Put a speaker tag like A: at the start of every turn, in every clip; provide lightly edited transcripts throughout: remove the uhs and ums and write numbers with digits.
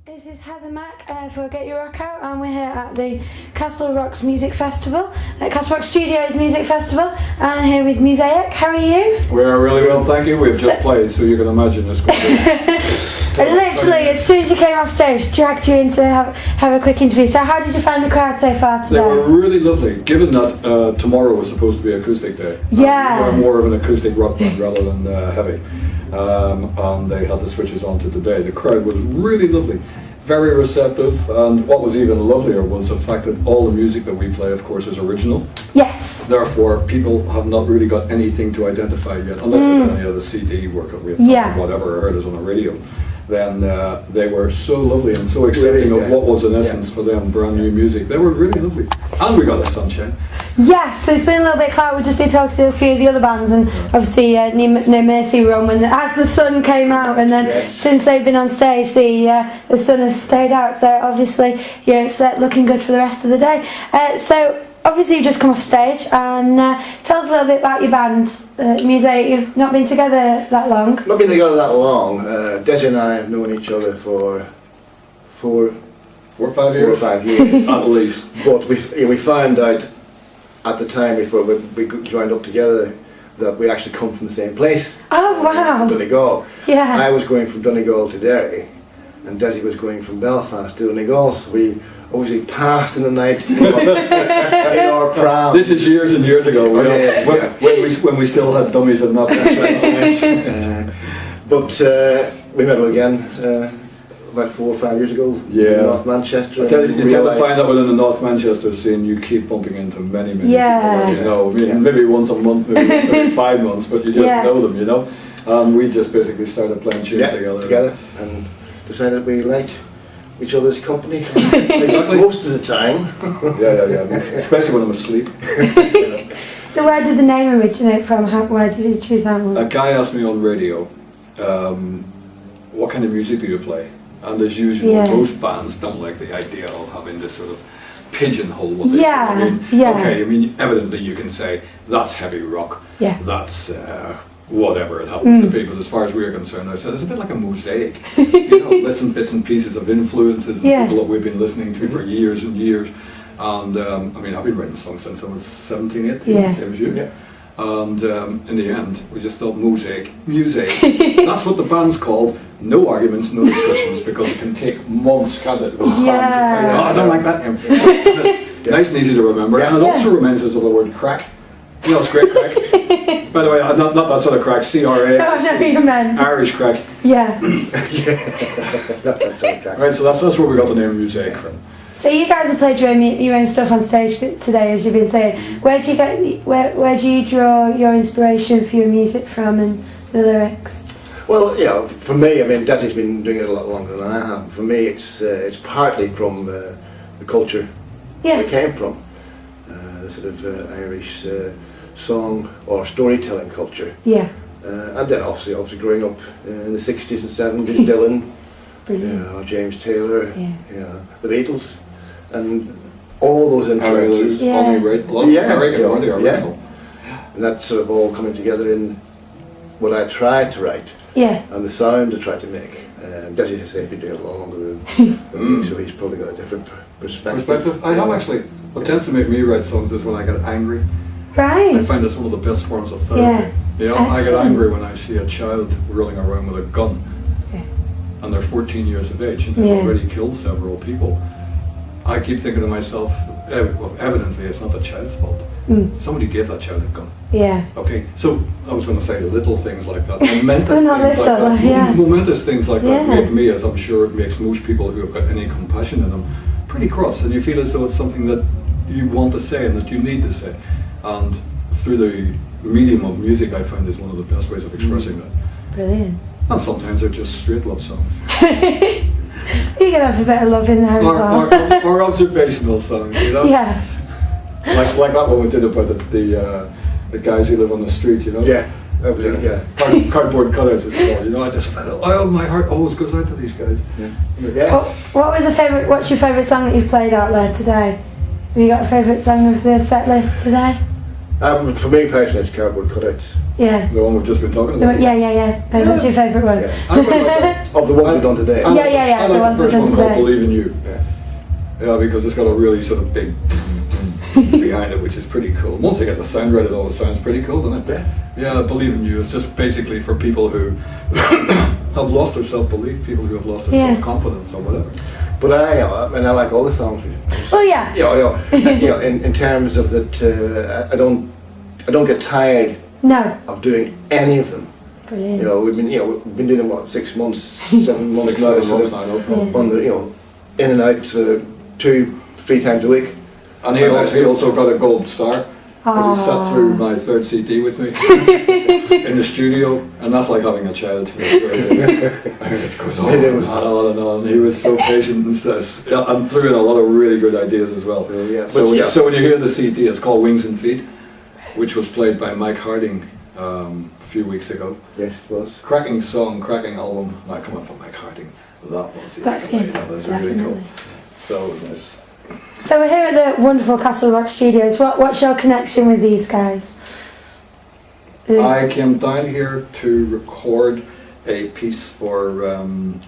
A: This is Heather Mack for GetYourRockOut, and we're here at the Castle Rocks Music Festival, Castle Rock Studios Music Festival, and I'm here with Musaic. How are you?
B: We're really well, thank you. We've just played, so you can imagine it's going to be...
A: Literally, as soon as you came off stage, dragged you in to have a quick interview. So how did you find the crowd so far today?
B: They were really lovely, given that tomorrow was supposed to be acoustic day.
A: Yeah.
B: We're more of an acoustic rock band rather than heavy. And they had the switches on to today. The crowd was really lovely, very receptive, and what was even lovelier was the fact that all the music that we play, of course, is original.
A: Yes.
B: Therefore, people have not really got anything to identify yet, unless they've done any of the CD work that we've done, or whatever, or heard us on the radio. Then they were so lovely and so accepting of what was in essence for them brand new music. They were really lovely. And we got a sunshine.
A: Yes, so it's been a little bit quiet. We've just been talking to a few of the other bands, and obviously No Mercy were on as the sun came out, and then since they've been on stage, the sun has stayed out. So obviously, it's looking good for the rest of the day. So obviously, you've just come off stage, and tell us a little bit about your band, Musaic. You've not been together that long.
C: Not been together that long. Desi and I have known each other for 4
B: or 5 years.
C: 4 or 5 years.
B: At least.
C: But we found out at the time before we joined up together that we actually come from the same place.
A: Oh wow!
C: Donegal.
A: Yeah.
C: I was going from Donegal to Derry, and Desi was going from Belfast to Donegal. So we obviously passed in the night in our pram.
B: This is years and years ago. When we still had dummies and not.
C: But we met again. About 4 or 5 years ago, in North Manchester.
B: You tend to find that within the North Manchester scene, you keep bumping into many people that you know. I mean, maybe once a month, maybe once every 5 months, but you just know them, you know. And we just basically started playing tunes together, and
C: decided we liked each other's company. Exactly. Most of the time.
B: yeah. Especially when I'm asleep.
A: So where did the name originate from? Where did you choose that one?
B: A guy asked me on radio, what kind of music do you play? And as usual, most bands don't like the idea of having this sort of pigeonhole what they do. Okay, I mean, evidently you can say, that's heavy rock, that's whatever it happens to be, but as far as we're concerned, I said, it's a bit like a mosaic. Bits and pieces of influences and people that we've been listening to for years and years. And I mean, I've been writing songs since I was 17, 18, same as you. Yeah. And in the end, we just thought music. That's what the band's called. No arguments, no discussions, because it can take months, can't it? I don't like that name. Nice and easy to remember. And it also reminds us of the word crack. It's great crack. By the way, not that sort of crack, C-R-A.
A: Oh, no, you meant
B: Irish crack.
A: Yeah.
C: That's sort of crack.
B: Right, so that's where we got the name Musaic from.
A: So you guys have played your own stuff on stage today, as you've been saying. Where do you draw your inspiration for your music from and the lyrics?
C: Well, for me, I mean, Desi's been doing it a lot longer than I have. For me, it's partly from the culture I came from, the sort of Irish song or storytelling culture. Yeah. And then obviously growing up in the 60s and 70s, Dylan,
A: brilliant.
C: James Taylor, the Beatles. And all those influences,
B: and
C: that's sort of all coming together in what I tried to write, and the sound I tried to make. Desi has been doing it a lot longer than me, so he's probably got a different perspective.
B: I have actually. What tends to make me write songs is when I get angry.
A: Right.
B: I find that's one of the best forms of therapy. I get angry when I see a child rolling around with a gun, and they're 14 years of age and they've already killed several people. I keep thinking to myself, evidently it's not the child's fault. Somebody gave that child a gun. Yeah. Okay, so I was going to say little things like that, momentous things like that make me, as I'm sure it makes most people who have got any compassion in them, pretty cross, and you feel as though it's something that you want to say and that you need to say. And through the medium of music, I find is one of the best ways of expressing that.
A: Brilliant.
B: And sometimes they're just straight love songs.
A: You can have a bit of love in there as well.
B: Or observational songs, you know?
A: Yeah.
B: Like that one we did about the guys who live on the street, you know?
C: Yeah.
B: Cardboard cutouts as well, you know? I just felt, my heart always goes out to these guys.
A: What's your favourite song that you've played out there today? Have you got a favourite song of the set list today?
C: For me personally, it's cardboard cutouts.
A: Yeah.
B: The one we've just been talking about.
A: Yeah. That's your favourite one.
C: Yeah.
B: I quite like that.
C: Of the ones we've done today.
A: Yeah.
B: I
A: The
B: like
A: ones
B: the
A: we've
B: first
A: done
B: one called
A: today.
B: Believe in You.
C: Yeah.
B: Because it's got a really sort of big behind it, which is pretty cool. Once they get the sound right, it always sounds pretty cool, doesn't it? Yeah, Believe in You. It's just basically for people who have lost their self-belief, people who have lost their self-confidence or whatever.
C: But I like all the songs.
A: Well, yeah.
C: In terms of that, I don't get tired of doing any of them.
A: Brilliant.
C: We've been doing them 6 months, 7 months now. On the, in and out 2-3 times a week.
B: And he also got a gold star. Because he sat through my third CD with me in the studio, and that's like having a child. It goes on and on. He was so patient and threw in a lot of really good ideas as well. So when you hear the CD, it's called Wings and Feet, which was played by Mike Harding a few weeks ago.
C: Yes, it was.
B: Cracking song, cracking album. Not coming from Mike Harding. That was really cool. So it was nice.
A: So we're here at the wonderful Castle Rock Studios. What's your connection with these guys?
B: I came down here to record a piece for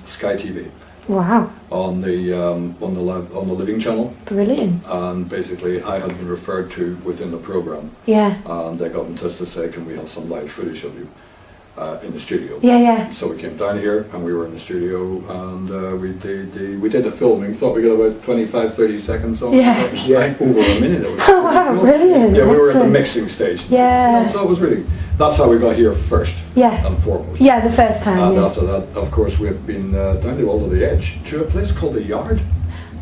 B: Sky TV.
A: Wow.
B: On the Living Channel.
A: Brilliant.
B: And basically, I had been referred to within the program.
A: Yeah.
B: And they got in touch to say, can we have some live footage of you in the studio?
A: Yeah.
B: So we came down here and we were in the studio and we did the filming. Thought we got about 25-30 seconds on.
A: Yeah.
B: Over a minute. It was
A: oh wow,
B: cool.
A: brilliant.
B: Yeah, we were at the mixing stage.
A: Yeah.
B: So it was really. That's how we got here first.
A: Yeah.
B: And foremost.
A: Yeah, the first time.
B: And after that, of course, we've been down to Alder the Edge to a place called the Yard.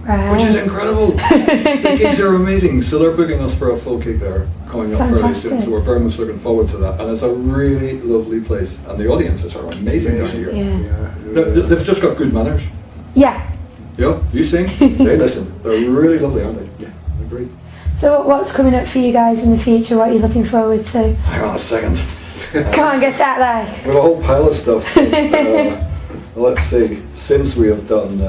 A: Right.
B: Which is incredible. The gigs are amazing, so they're booking us for a full gig there coming up fairly soon, so we're very much looking forward to that. And it's a really lovely place, and the audiences are amazing down here. They've just got good manners.
A: Yeah.
B: Yeah, you sing, they listen. They're really lovely, aren't they? Yeah, agreed.
A: So what's coming up for you guys in the future? What are you looking forward to?
B: Hang on a second.
A: Come on, get out there.
B: We have a whole pile of stuff. Let's see. Since we have done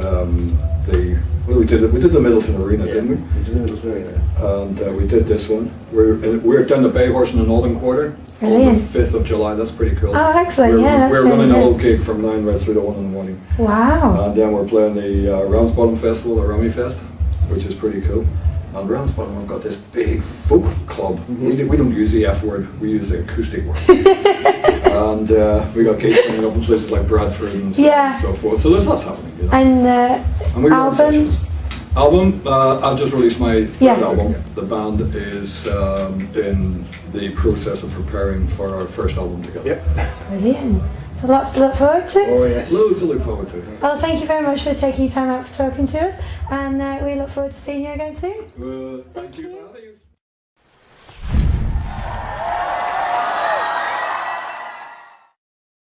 B: we did the Middleton Arena, didn't we?
C: We did the Middleton Arena.
B: And we did this one. We're down the Bayhorse in the Northern Quarter on the 5th of July. That's pretty cool.
A: Oh, excellent!
B: We're running a whole gig from 9 right through to 1 in the morning.
A: Wow!
B: And then we're playing the Ramsbottom Festival, the Rummy Fest, which is pretty cool. And Ramsbottom, we've got this big folk club. We don't use the F word, we use the acoustic word. And we got gigs coming up in places like Bradford and so forth. So there's lots happening. You know?
A: And albums?
B: I've just released my third album. The band is in the process of preparing for our first album together.
C: Yep.
A: Brilliant. So lots to look forward to.
C: Oh yes.
B: Loads to look forward to.
A: Well, thank you very much for taking time out for talking to us, and we look forward to seeing you again soon.
B: Thank you for having me.